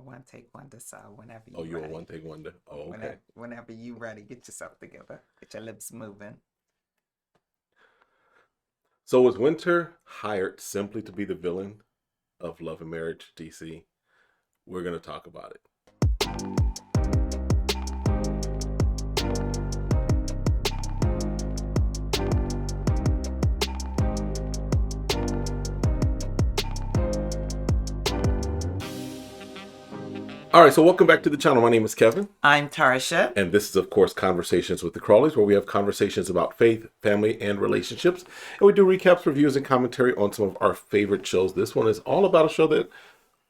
one take wonder, so whenever you Oh, you're a ready. one take wonder. Oh, okay. Whenever you ready, get yourself together. Get your lips moving. So was Winter hired simply to be the villain of Love and Marriage DC? We're gonna talk about it. All right, so welcome back to the channel. My name is Kevin. I'm Tarsha. And this is, of course, Conversations with the Crawleys, where we have conversations about faith, family, and relationships. And we do recaps, reviews, and commentary on some of our favorite shows. This one is all about a show that,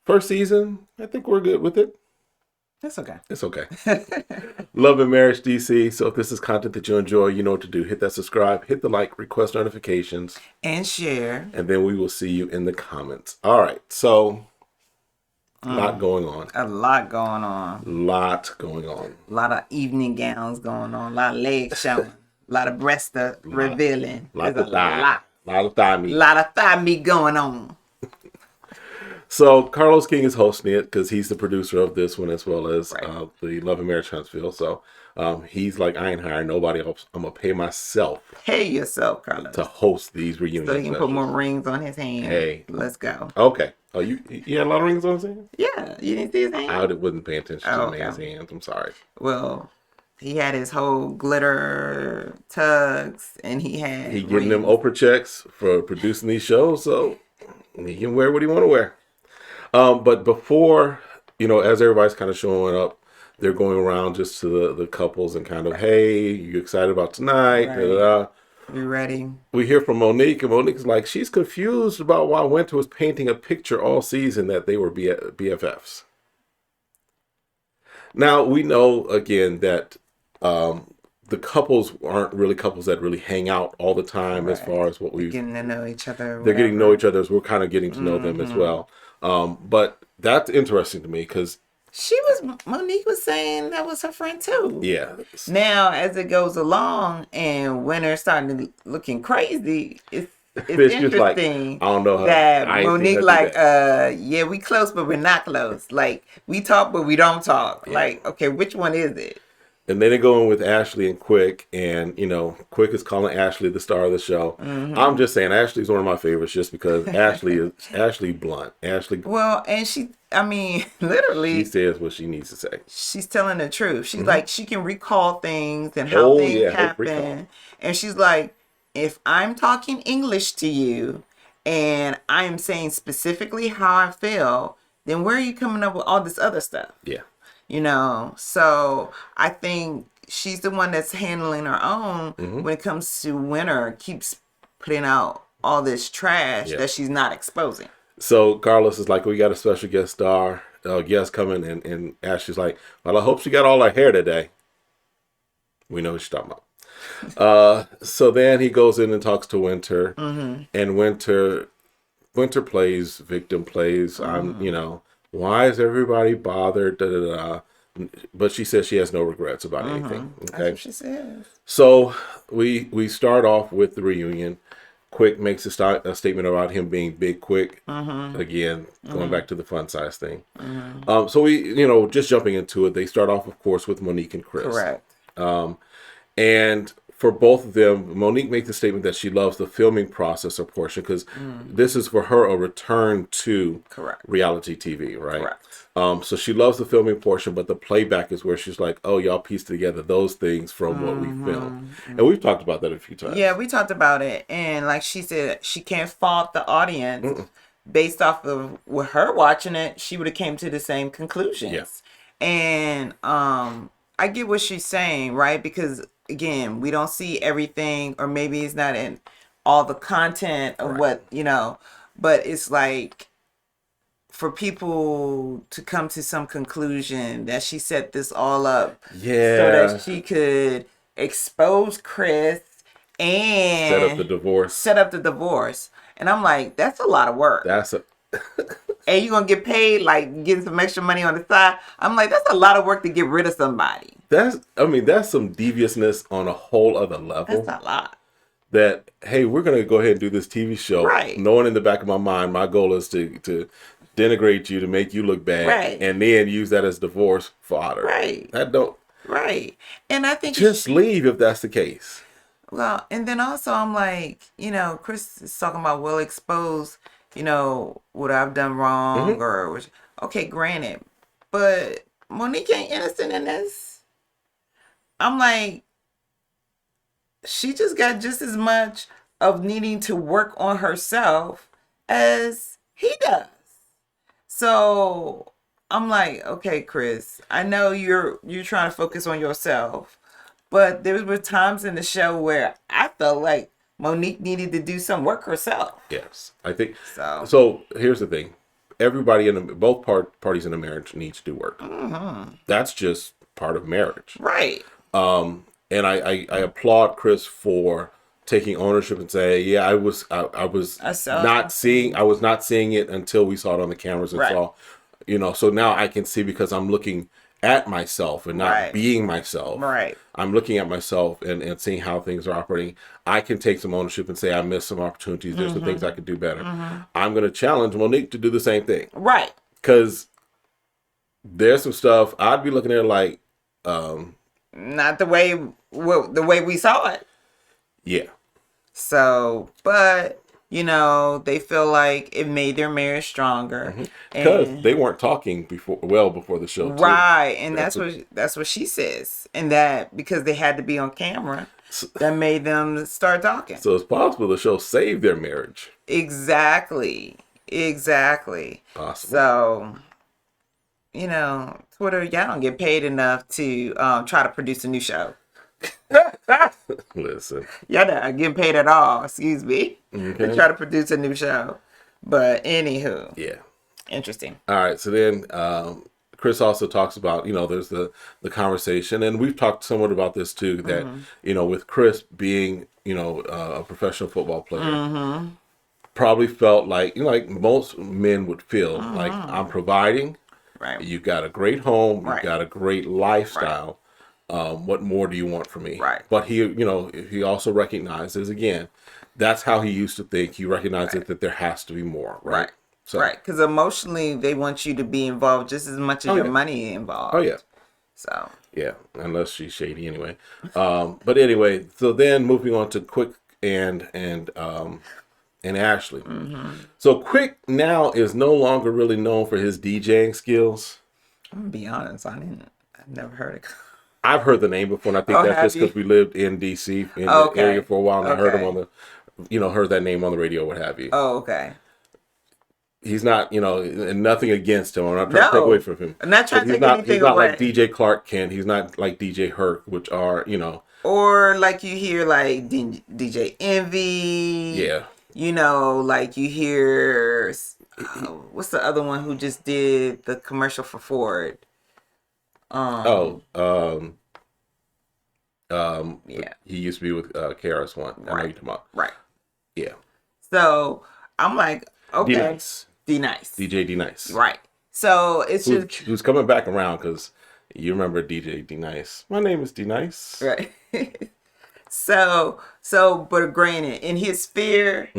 first season, I think we're good with it. It's okay. It's okay. Love and Marriage DC. So if this is content that you enjoy, you know what to do. Hit that subscribe, hit the like, request notifications. And share. And then we will see you in the comments. All right, so... A lot going on. A lot going on. Lot going on. A lot of evening gowns going on. A lot of legs showing. A lot of breasts revealing. Lot of thigh meat. A lot of thigh meat going on. So Carlos King is hosting it because he's the producer of this one as well as the Love and Marriage Huntsville. So he's like, I ain't hiring nobody else. I'm going to pay myself. Pay yourself, Carlos. To host these reunions. So he can put more rings on his hand. Hey. Let's go. Okay. Oh, you had a lot of rings on his hand? Yeah. You didn't see his hand? I wasn't paying attention to man's hands. I'm sorry. Well, he had his whole glitter tugs and he getting them Oprah checks for producing these shows. So he can wear what he want to wear. But before, as everybody's kind of showing up, they're going around just to the couples and kind of, hey, you excited about tonight? Right. Da-da-da. You ready? We hear from Monique, and Monique's like, she's confused about why Winter was painting a picture all season that they were BFFs. Now, we know, again, that the couples aren't really couples that really hang out all the time as far as what we've... Getting to know each other. They're getting to know each other as we're kind of getting to know them as well. But that's interesting to me because... Monique was saying that was her friend too. Yeah. Now, as it goes along and Winter's starting to looking crazy, it's interesting like, I don't know her. that Monique yeah, we close, but we're not close. Like, we talk, but we don't talk. Yeah. Like, okay, which one is it? And then they go in with Ashley and Quick, and Quick is calling Ashley the star of the show. Mm-hmm. I'm just saying Ashley's one of my favorites just because Ashley blunt. Well, and literally, she says what she needs to say. She's telling the truth. She's like, she can recall things and how things happen. And she's like, if I'm talking English to you and I'm saying specifically how I feel, then where are you coming up with all this other stuff? Yeah. So I think she's the one that's handling her own when it comes to Winter keeps putting out all this trash that she's not exposing. So Carlos is like, we got a special guest coming, and Ashley's like, well, I hope she got all her hair today. We know what she's talking about. So then he goes in and talks to Winter, and Winter plays victim, why is everybody bothered? Da, da, da. But she says she has no regrets about anything. Okay, that's what she says. So we start off with the reunion. Quick makes a statement about him being Big Quick. Again, going back to the fun size thing. So we, just jumping into it, they start off, of course, with Monique and Chris. Correct. And for both of them, Monique makes the statement that she loves the filming process or portion because this is for her a return to reality TV, right? Correct. So she loves the filming portion, but the playback is where she's like, oh, y'all piece together those things from what we filmed. And we've talked about that a few times. Yeah, we talked about it. And like she said, she can't fault the audience. Based off of with her watching it, she would have came to the same conclusions. Yeah. And I get what she's saying, right? Because again, we don't see everything, or maybe it's not in all the content of what, but it's like for people to come to some conclusion that she set this all up so that she could expose Chris and set up the divorce. And I'm like, that's a lot of work. And you're going to get paid, like, getting some extra money on the side. I'm like, that's a lot of work to get rid of somebody. That's some deviousness on a whole other level. That's a lot. That, hey, we're going to go ahead and do this TV show. Right. Knowing in the back of my mind, my goal is to denigrate you to make you look bad, Right. and then use that as divorce fodder. Right. That don't. Right. And I think Just leave if that's the case. well, and then also I'm like, Chris is talking about will expose, what I've done wrong or which, okay, granted, but Monique ain't innocent in this. I'm like, she just got just as much of needing to work on herself as he does. So I'm like, okay, Chris, I know you're trying to focus on yourself, but there were times in the show where I felt like Monique needed to do some work herself. Yes, I think So, so. Here's the thing: everybody both parties in a marriage needs to do work. That's just part of marriage. right. And I applaud Chris for taking ownership and say, yeah, I was I saw not seeing, I was not seeing it until we saw it on the cameras and Right. saw, so now I can see because I'm looking at myself and not Right. being myself. Right. I'm looking at myself and seeing how things are operating. I can take some ownership and say I missed some opportunities. There's some things I could do better. I'm going to challenge Monique to do the same thing. Right. Because there's some stuff I'd be looking at like, Not the way we saw it. yeah. So, but they feel like it made their marriage stronger Because they weren't talking before the show, too. right, and that's what she says, and that because they had to be on camera, that made them start talking. So it's possible the show saved their marriage. Exactly. Possible. So, Twitter, y'all don't get paid enough to try to produce a new show. Listen. Y'all not getting paid at all, excuse me, Okay. to try to produce a new show. But anywho, Yeah. interesting. All right. So then Chris also talks about, there's the conversation, and we've talked somewhat about this too, that, with Chris being, a professional football player, probably felt like, like most men would feel like I'm providing. Right. You got a great home. Right. You got a great lifestyle. What more do you want from me? Right. But he also recognizes, again, that's how he used to think. He recognizes that there has to be more. Right. So, right. Because emotionally, they want you to be involved just as much as your yeah. money involved. Oh, yeah. So. Yeah. Unless she's shady anyway. But anyway, so then moving on to Quick and Ashley. So Quick now is no longer really known for his DJing skills. I'm going to be honest. I've never heard it. I've heard the name before, and I think that's just because we lived in DC in the area for a while, and I heard him on the, heard that name on the radio, what have you. Oh, okay. He's not, and nothing against him. I'm not trying to take away from him. I'm not trying to take anything He's not away. like DJ Clark Kent. He's not like DJ Herc, which are, Or like you hear like DJ Envy. Yeah. Like you hear, what's the other one who just did the commercial for Ford? Yeah. He used to be with KRS-One. I know you're talking about. Right. Yeah. So I'm like, okay. D-Nice. D-Nice. DJ D-Nice. Right. So it's just. Who's coming back around because you remember DJ D-Nice. My name is D-Nice. Right. So, but granted, in his sphere,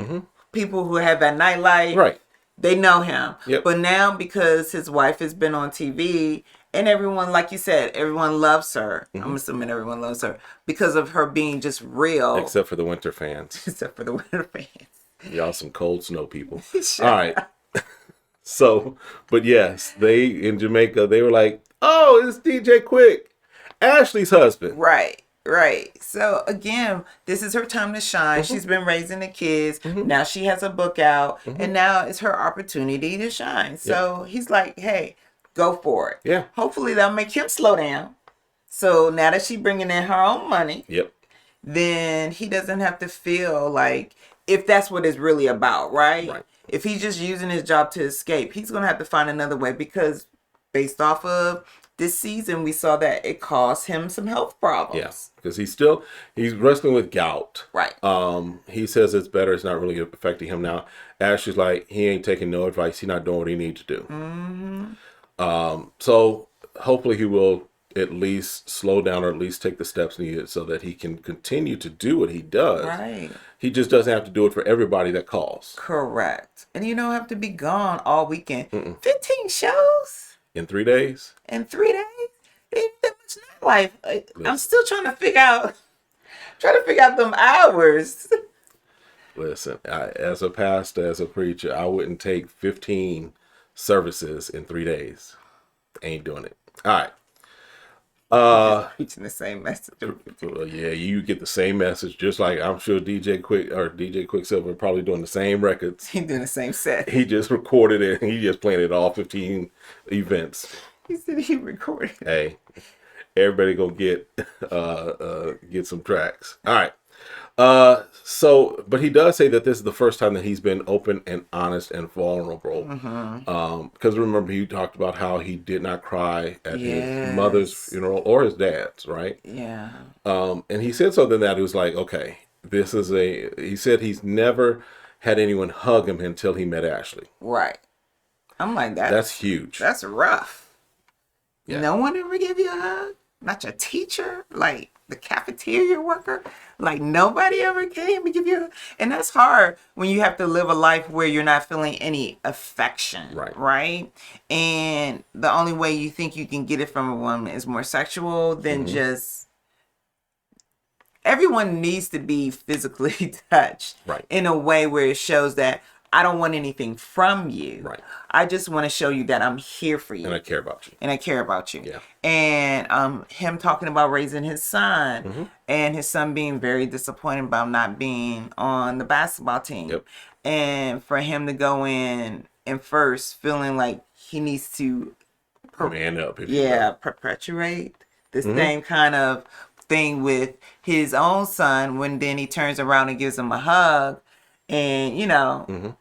people who have that nightlife, Right. they know him. Yep. But now because his wife has been on TV and everyone, like you said, everyone loves her. I'm assuming everyone loves her because of her being just real. Except for the winter fans. Except for the winter fans. Y'all some cold snow people. Sure. All right. So, but yes, they in Jamaica, they were like, oh, it's DJ Quick, Ashley's husband. Right. So again, this is her time to shine. She's been raising the kids. Now she has a book out, and now it's her opportunity to shine. So he's like, "Hey, go for it." Yeah. Hopefully that'll make him slow down. So now that she's bringing in her own money, Yep. then he doesn't have to feel like if that's what it's really about, right? Right. If he's just using his job to escape, he's gonna have to find another way because based off of this season, we saw that it caused him some health problems. Yes, because he's wrestling with gout. Right. He says it's better. It's not really affecting him now. Ashley's like, he ain't taking no advice. He's not doing what he needs to do. So hopefully he will at least slow down or at least take the steps needed so that he can continue to do what he does. Right. He just doesn't have to do it for everybody that calls. Correct. And you don't have to be gone all weekend. 15 shows In 3 days? in 3 days? Ain't that much nightlife. I'm still trying to figure out them hours. Listen, as a pastor, as a preacher, I wouldn't take 15 services in 3 days. Ain't doing it. All right. Preaching the same message. Yeah, you get the same message, just like I'm sure DJ Quicksilver probably doing the same records. He doing the same set. He just recorded it and he just playing it all 15 events. He said he recorded. Hey, everybody gonna get some tracks. All right. But he does say that this is the first time that he's been open and honest and vulnerable. Because remember, he talked about how he did not cry at his mother's funeral or his dad's, right? Yeah. And he said something that he was like, okay, he said he's never had anyone hug him until he met Ashley. Right. I'm like, that's huge. That's rough. Yeah. No one ever gave you a hug? Not your teacher? Like the cafeteria worker? Like nobody ever came to give you a... And that's hard when you have to live a life where you're not feeling any affection. Right? And the only way you think you can get it from a woman is more sexual than just... Everyone needs to be physically touched in a way where it shows that I don't want anything from you. Right. I just want to show you that I'm here for you. And I care about you. Yeah. And him talking about raising his son and his son being very disappointed about not being on the basketball team. Yep. And for him to go in and first feeling like he needs to man up. Perpetuate the same kind of thing with his own son when then he turns around and gives him a hug. And, you know,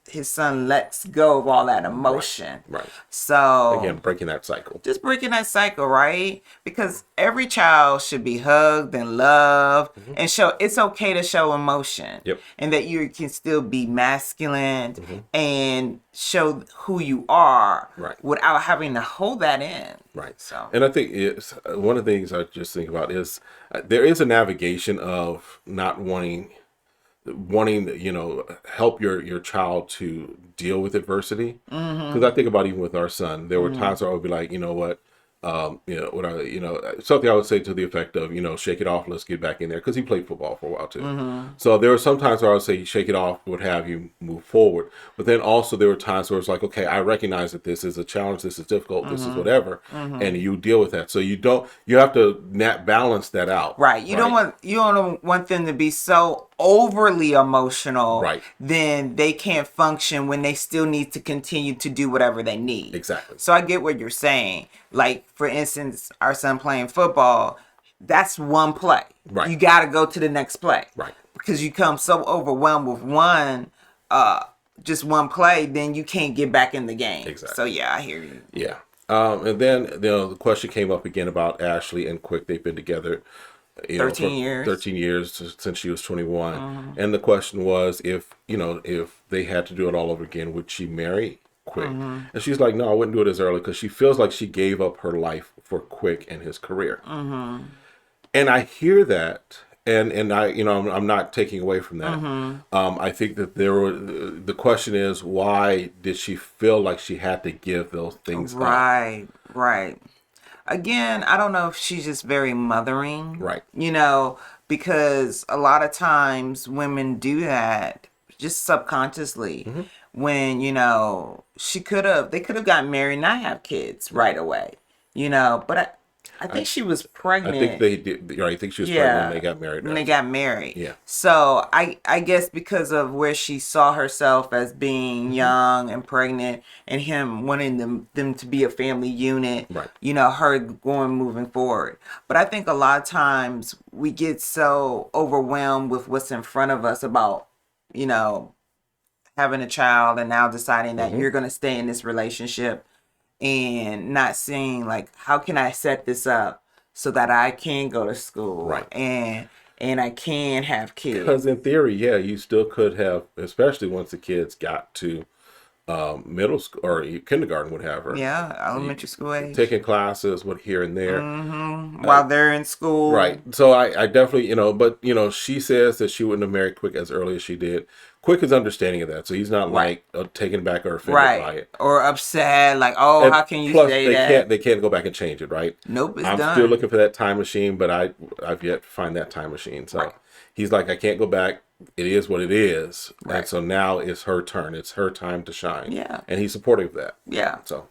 his son lets go of all that emotion. Right. So, again, breaking that cycle. Just breaking that cycle, right? Because every child should be hugged and loved and show it's okay to show emotion. Yep. And that you can still be masculine and show who you are without having to hold that in. Right. So, and I think it's one of the things I just think about is there is a navigation of not wanting help your child to deal with adversity, because I think about even with our son, there were times where I would be like, you know what, something I would say to the effect of, shake it off, let's get back in there, because he played football for a while too. So there were some times where I would say shake it off, would have you move forward, but then also there were times where it's like, okay, I recognize that this is a challenge, this is difficult, this is whatever, and you deal with that. So you have to balance that out. Right. You don't want them to be so overly emotional, then they can't function when they still need to continue to do whatever they need. Exactly. So I get what you're saying. Like, for instance, our son playing football, that's one play. Right. You got to go to the next play. Right. Because you come so overwhelmed with just one play, then you can't get back in the game. Exactly. So yeah, I hear you. Yeah. And then the question came up again about Ashley and Quick. They've been together 13 years. 13 years since she was 21. And the question was, if they had to do it all over again, would she marry Quick? And she's like, no, I wouldn't do it as early, because she feels like she gave up her life for Quick and his career. And I hear that, and I, I'm not taking away from that. I think that the question is, why did she feel like she had to give those things up? Right. Again, I don't know if she's just very mothering. Right. Because a lot of times women do that just subconsciously when, they could have gotten married and not have kids right away, but I think she was pregnant. I think they did. I think she was pregnant when they got married. When they got married. Yeah. So I guess because of where she saw herself as being young and pregnant, and him wanting them to be a family unit. Right. Her moving forward. But I think a lot of times we get so overwhelmed with what's in front of us about, having a child and now deciding that you're going to stay in this relationship. And not seeing, like, how can I set this up so that I can go to school, right? And I can have kids. Because in theory, you still could have, especially once the kids got to middle school or kindergarten would have her. Yeah, elementary school age. Taking classes, what here and there. While they're in school. Right. So I definitely, but, she says that she wouldn't have married Quick as early as she did. Quick is understanding of that. So he's not like taken back or offended by it. Or upset, like, oh, And how can you plus, say that? They can't go back and change it, right? Nope, it's I'm done. still looking for that time machine, but I've yet to find that time machine. So he's like, I can't go back. It is what it is. Right. And so now it's her turn. It's her time to shine. Yeah. And he's supportive of that. Yeah. So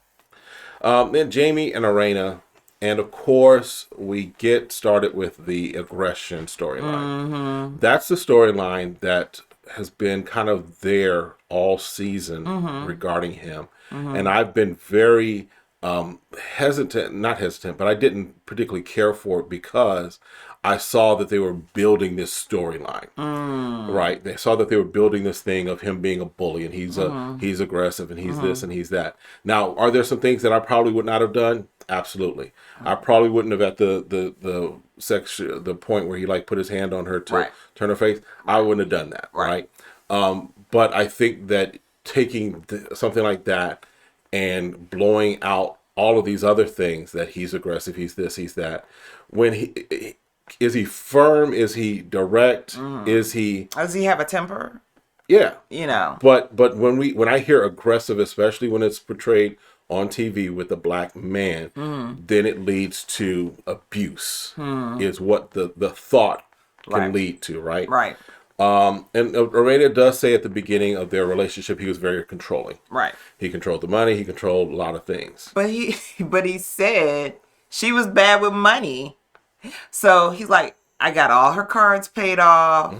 then Jamie and Arena. And of course, we get started with the aggression storyline. That's the storyline that has been kind of there all season regarding him. And I've been very not hesitant, but I didn't particularly care for it because I saw that they were building this storyline, right? They saw that they were building this thing of him being a bully and he's aggressive and he's this and he's that. Now, are there some things that I probably would not have done? Absolutely. I probably wouldn't have at the section, the point where he like put his hand on her to turn her face. I wouldn't have done that, right? But I think that taking something like that and blowing out all of these other things, that he's aggressive, he's this, he's that. Is he firm? Is he direct? Does he have a temper? Yeah. But when I hear aggressive, especially when it's portrayed on TV with a black man, then it leads to abuse. Is what the thought can lead to, right? Right. And Arena does say at the beginning of their relationship he was very controlling. Right. He controlled the money. He controlled a lot of things. But he said she was bad with money. So he's like, I got all her cards paid off.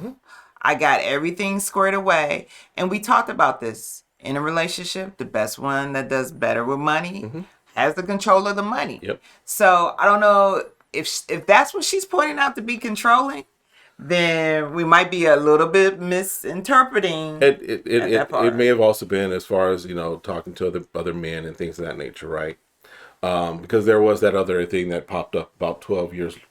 I got everything squared away. And we talked about this in a relationship. The best one that does better with money has the control of the money. Yep. So I don't know if that's what she's pointing out to be controlling. Then we might be a little bit misinterpreting. It may have also been as far as talking to other men and things of that nature, right? Because there was that other thing that popped up about 12 years ago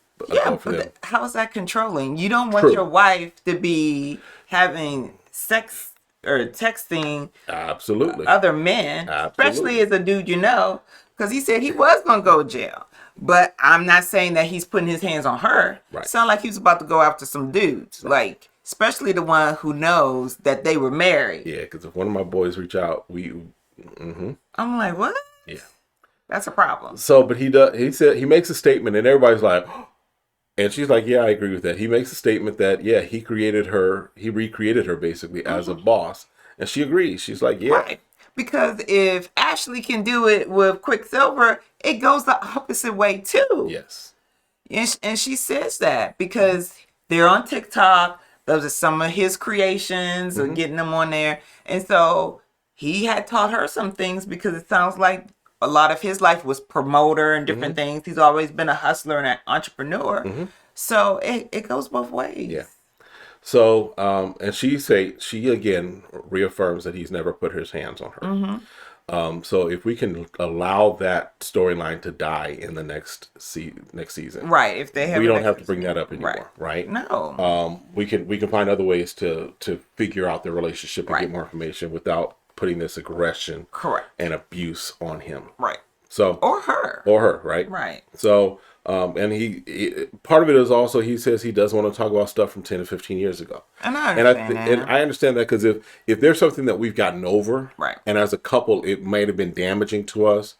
for them. How is that controlling? You don't want your wife to be having sex or texting other men, especially as a dude, because he said he was going to go to jail. But I'm not saying that he's putting his hands on her. Right. Sound like he was about to go after some dudes, like especially the one who knows that they were married. Yeah, because if one of my boys reach out, I'm like, what? Yeah, that's a problem. So, but he does. He said he makes a statement, and everybody's like, oh. And she's like, yeah, I agree with that. He makes a statement that he recreated her basically as a boss, and she agrees. She's like, yeah. Right. Because if Ashley can do it with Quicksilver, it goes the opposite way too. Yes. And she says that because they're on TikTok. Those are some of his creations or getting them on there. And so he had taught her some things because it sounds like a lot of his life was promoter and different things. He's always been a hustler and an entrepreneur. So it goes both ways. Yeah. So, and she again reaffirms that he's never put his hands on her. So if we can allow that storyline to die in the next season, right? If they have, we don't have to bring that up anymore, right? No. We can find other ways to figure out their relationship and get more information without putting this aggression, and abuse on him, right? So or her, right? Right. So. And he part of it is also he says he does want to talk about stuff from 10 to 15 years ago. And I understand that. And I understand that because if there's something that we've gotten over, right, and as a couple it might have been damaging to us,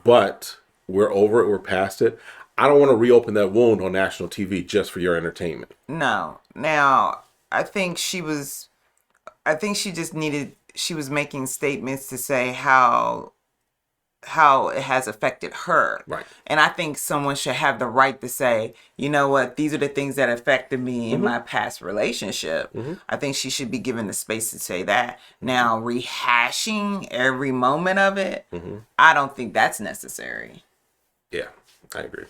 but we're over it, we're past it. I don't want to reopen that wound on national TV just for your entertainment. No. Now, I think she was making statements to say how it has affected her. Right. And I think someone should have the right to say, you know what, these are the things that affected me in my past relationship. I think she should be given the space to say that. Now, rehashing every moment of it, I don't think that's necessary. Yeah, I agree.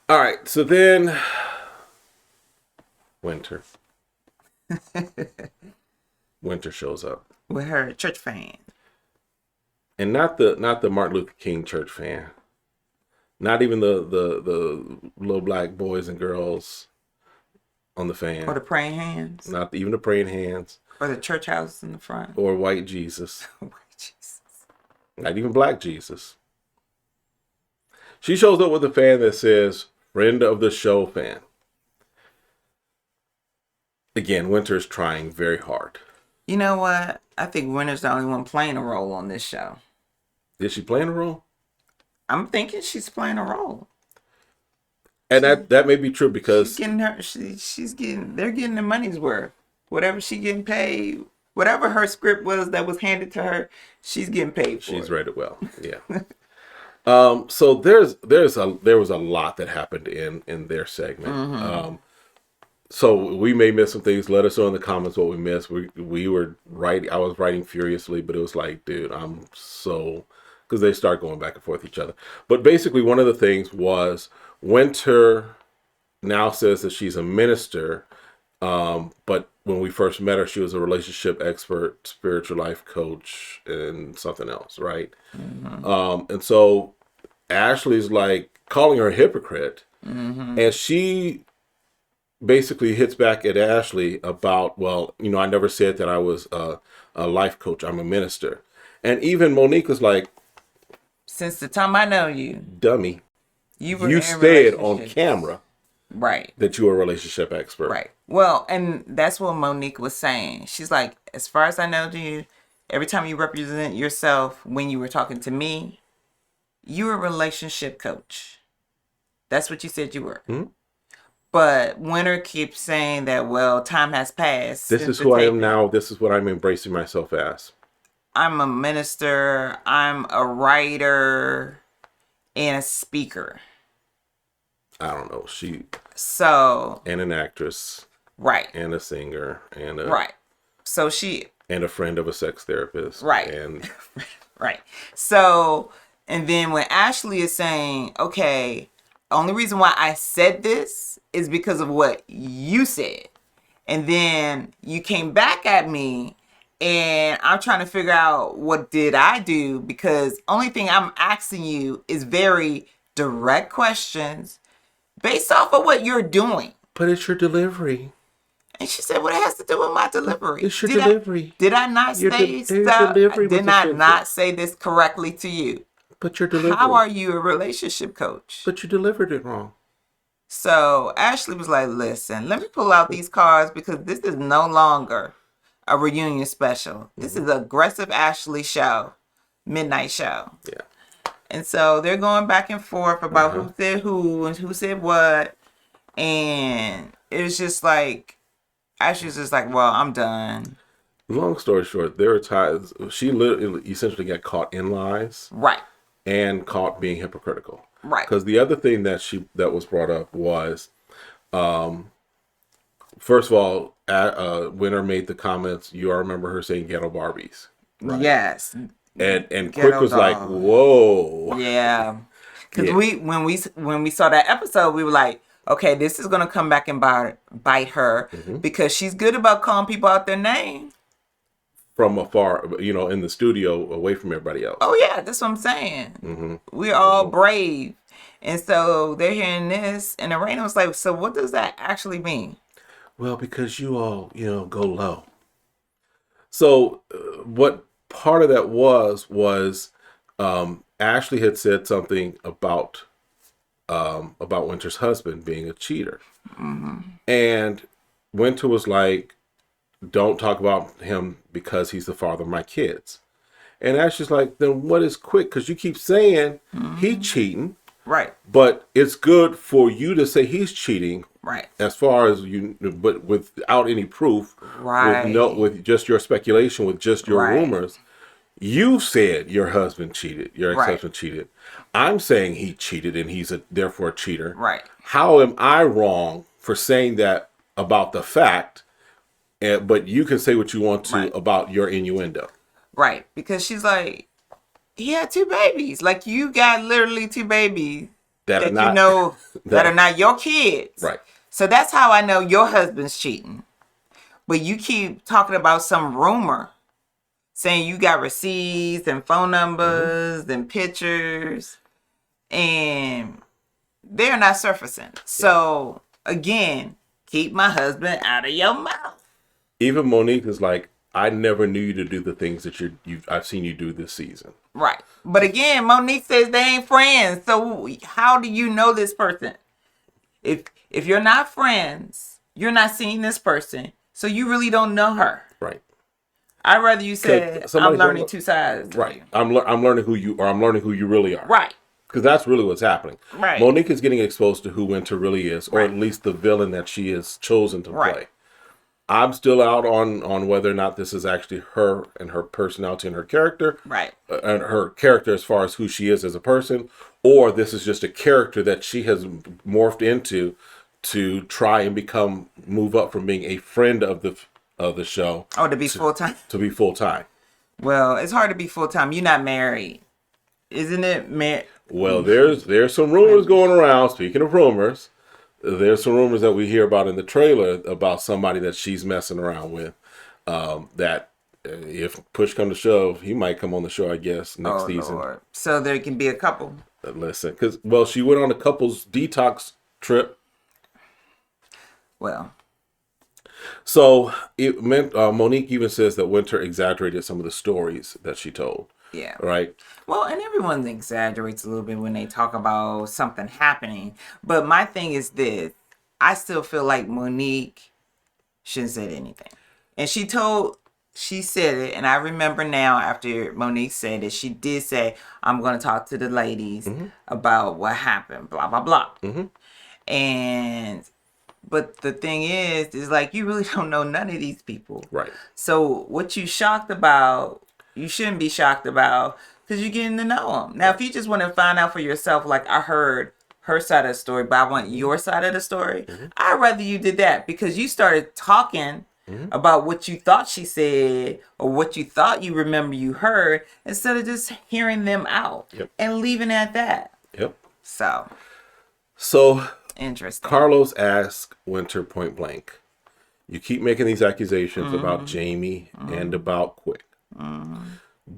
All right, so then Winter shows up with her church fan. And not the Martin Luther King church fan. Not even the little black boys and girls on the fan. Or the praying hands. Not even the praying hands. Or the church house in the front. Or white Jesus. White Not even Black Jesus. She shows up with a fan that says, friend of the show fan. Again, Winter's trying very hard. You know what? I think Winter's the only one playing a role on this show. Is she playing a role? I'm thinking she's playing a role. And that may be true because they're getting the money's worth. Whatever she getting paid, whatever her script was that was handed to her, she's getting paid for. She's read it well. Yeah. So there was a lot that happened in their segment. Mm-hmm. So we may miss some things. Let us know in the comments what we missed. We were writing. I was writing furiously, but it was like, dude, because they start going back and forth each other. But basically, one of the things was Winter now says that she's a minister, but when we first met her, she was a relationship expert, spiritual life coach, and something else, right? Mm-hmm. And so Ashley's like calling her a hypocrite, and she basically hits back at Ashley about, well, I never said that I was a life coach. I'm a minister. And even Monique was like, since the time I know you, dummy, you said on camera, right, that you were a relationship expert. Right. Well, and that's what Monique was saying. She's like, as far as I know you, every time you represent yourself when you were talking to me, you were a relationship coach. That's what you said you were. Mm-hmm. But Winter keeps saying that, well, time has passed. This is who I am now. This is what I'm embracing myself as. I'm a minister. I'm a writer and a speaker. I don't know. And an actress. Right. And a singer. Right. So and a friend of a sex therapist. Right. And right. So, and then when Ashley is saying, okay, only reason why I said this is because of what you said. And then you came back at me and I'm trying to figure out what did I do, because only thing I'm asking you is very direct questions based off of what you're doing. But it's your delivery. And she said, what it has to do with my delivery? It's your delivery. Did I not say stuff? Did I not say this correctly to you? But your delivery. How are you a relationship coach? But you delivered it wrong. So Ashley was like, listen, let me pull out these cards because this is no longer a reunion special. This is aggressive Ashley show, midnight show. Yeah. And so they're going back and forth about who said who and who said what. And it was just like, Ashley's just like, well, I'm done. Long story short, there are times she literally essentially got caught in lies. Right. And caught being hypocritical. Right. Because the other thing that was brought up was, first of all, Winter made the comments. You all remember her saying ghetto Barbies. Right? Yes. And Quick was like, whoa. Yeah. Because when we saw that episode, we were like, okay, this is gonna come back and bite her because she's good about calling people out their name. From afar, in the studio, away from everybody else. Oh yeah, that's what I'm saying. We're all brave, and so they're hearing this, and Arena was like, "So what does that actually mean?" Well, because you all, go low. So, what part of that was Ashley had said something about Winter's husband being a cheater, and Winter was like, don't talk about him because he's the father of my kids. And Ashley's like, then what is Quick? Because you keep saying he cheating. Right. But it's good for you to say he's cheating. Right. As far as but without any proof. Right. With just your speculation, with just your rumors. You said your husband cheated. Your ex-husband cheated. I'm saying he cheated and he's therefore a cheater. Right. How am I wrong for saying that about the fact? But you can say what you want to about your innuendo. Right. Because she's like, he had 2 babies. Like, you got literally 2 babies that are not your kids. Right. So that's how I know your husband's cheating. But you keep talking about some rumor saying you got receipts and phone numbers and pictures, and they're not surfacing. So, again, keep my husband out of your mouth. Even Monique is like, I never knew you to do the things that I've seen you do this season. Right. But again, Monique says they ain't friends. So how do you know this person? If you're not friends, you're not seeing this person, so you really don't know her. Right. I'd rather you said I'm learning two sides. Right. I'm learning who you are. I'm learning who you really are. Right. Because that's really what's happening. Right. Monique is getting exposed to who Winter really is, or Right. at least the villain that she has chosen to Right. play. I'm still out on whether or not this is actually her and her personality and her character. Right. And her character as far as who she is as a person, or this is just a character that she has morphed into to try and move up from being a friend of the show. Oh, to be full time. To be full time. Well, it's hard to be full time. You're not married, isn't it? Well, there's some rumors going around. Speaking of rumors, there's some rumors that we hear about in the trailer about somebody that she's messing around with. That if push come to shove, he might come on the show, I guess, next season. Lord. So there can be a couple. Listen, because she went on a couple's detox trip. Well, so it meant Monique even says that Winter exaggerated some of the stories that she told. yeah. Right. Well, and everyone exaggerates a little bit when they talk about something happening. But my thing is this. I still feel like Monique shouldn't say anything. And she said it, and I remember now after Monique said it, she did say, I'm going to talk to the ladies about what happened, blah, blah, blah. But the thing is like, you really don't know none of these people. Right. So what you shocked about, you shouldn't be shocked about, because you're getting to know them. Now, if you just want to find out for yourself, like I heard her side of the story, but I want your side of the story, I'd rather you did that, because you started talking about what you thought she said or what you thought you remember you heard, instead of just hearing them out and leaving it at that. Yep. So interesting. Carlos asked Winter point blank, you keep making these accusations about Jamie and about Quick.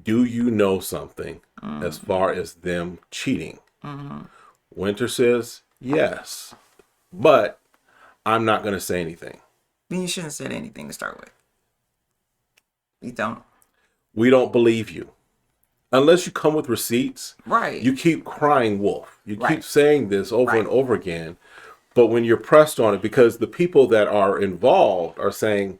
Do you know something as far as them cheating? Winter says, yes, but I'm not going to say anything. Then you shouldn't have said anything to start with. You don't. We don't believe you. Unless you come with receipts. Right. You keep crying wolf. You keep saying this over and over again. But when you're pressed on it, because the people that are involved are saying,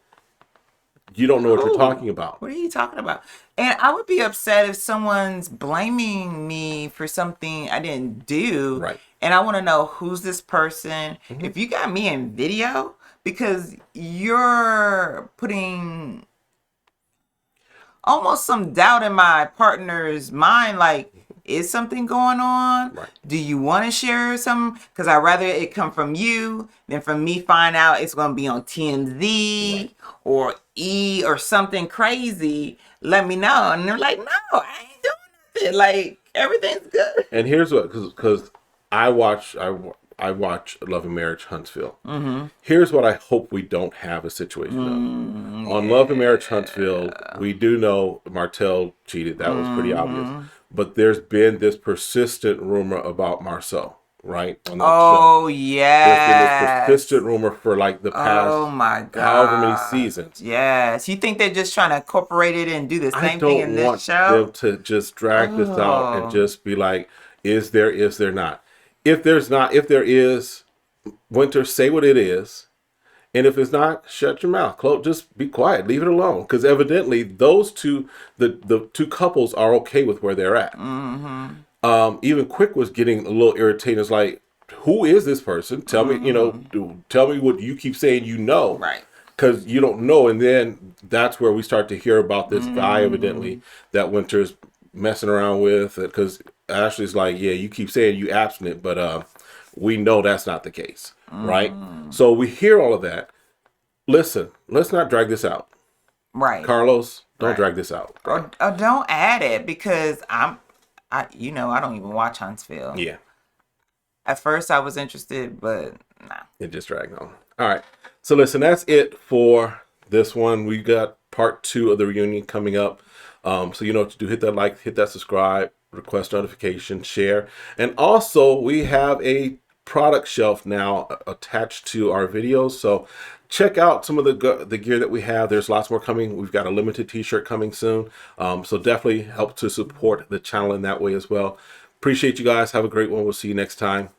you don't know what you're talking about. What are you talking about? And I would be upset if someone's blaming me for something I didn't do. Right. And I want to know who's this person. If you got me in video, because you're putting almost some doubt in my partner's mind, like, is something going on? Right. Do you want to share some? Because I'd rather it come from you than from me find out it's going to be on TMZ or E or something crazy. Let me know. And they're like, no, I ain't doing nothing. Like, everything's good. And here's what, because I watch Love and Marriage Huntsville. Here's what I hope we don't have a situation of. On Love and Marriage Huntsville, we do know Martell cheated. That was pretty obvious. But there's been this persistent rumor about Marceau, right? On that show. Yes. There's been this persistent rumor for like the past however many seasons. Yes. You think they're just trying to incorporate it and do the same thing in this show? I don't want them to just drag this out and just be like, is there not? If there's not, if there is, Winter, say what it is. And if it's not, shut your mouth. Just be quiet. Leave it alone. Because evidently, those two, the two couples are okay with where they're at. Even Quick was getting a little irritated. It's like, who is this person? Tell me, tell me what you keep saying you know. Right. Because you don't know. And then that's where we start to hear about this guy, evidently, that Winter's messing around with. Because Ashley's like, yeah, you keep saying you abstinent, but we know that's not the case. Right? So we hear all of that. Listen, let's not drag this out. Right. Carlos, don't drag this out. Or don't add it, because I don't even watch Huntsville. Yeah. At first I was interested, but nah. It just dragged on. All right. So listen, that's it for this one. We got part 2 of the reunion coming up. So you know what to do. Hit that like, hit that subscribe, request notification, share. And also we have a product shelf now attached to our videos. So check out some of the gear that we have. There's lots more coming. We've got a limited t-shirt coming soon. So definitely help to support the channel in that way as well. Appreciate you guys. Have a great one. We'll see you next time.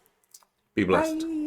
Be blessed. Bye.